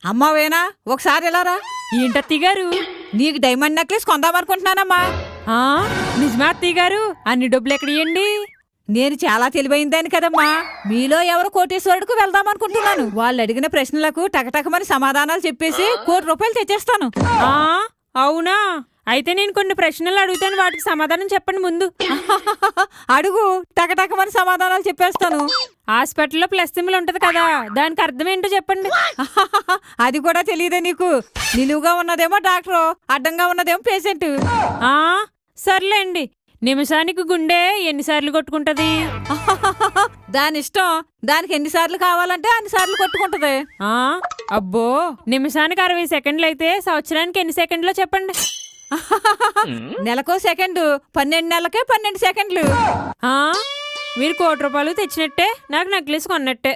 అమ్మావేనా ఒకసారి ఎలారా? ఏంటత్తయ్య గారు? నీకు డైమండ్ నెక్లెస్ కొందామనుకుంటున్నానమ్మా. నిజమా అత్తయ్య గారు? అన్ని డబ్బులు ఎక్కడియండి? నేను చాలా తెలివైందాన్ని కదమ్మా. మీలో ఎవరు కోటేశ్వరుడికి వెళ్దామనుకుంటున్నాను. వాళ్ళు అడిగిన ప్రశ్నలకు టకటకమని సమాధానాలు చెప్పేసి ₹1,00,00,000 తెచ్చేస్తాను. అవునా? అయితే నేను కొన్ని ప్రశ్నలు అడుగుతాను, వాటికి సమాధానం చెప్పండి ముందు. అడుగు, టకటకమని సమాధానాలు చెప్పేస్తాను. హాస్పిటల్లో ప్లస్ సింబల్ ఉంటది కదా, దానికి అర్థం ఏంటో చెప్పండి. అది కూడా తెలియదే నీకు? నిలువుగా ఉన్నదేమో డాక్టరు, అడ్డంగా ఉన్నదేమో పేషెంట్. సర్లేండి. నిమిషానికి గుండె ఎన్నిసార్లు కొట్టుకుంటది? దాని ఇష్టం. దానికి ఎన్నిసార్లు కావాలంటే అన్నిసార్లు కొట్టుకుంటది. అబ్బో, నిమిషానికి 60 సెకండ్లు అయితే సంవత్సరానికి ఎన్ని సెకండ్లో చెప్పండి? నెలకో సెకండ్, 12 నెలలకే 12 సెకండ్లు. మీరు ₹1,00,00,000 తెచ్చినట్టే, నాకు నెక్లెస్ కొన్నట్టే.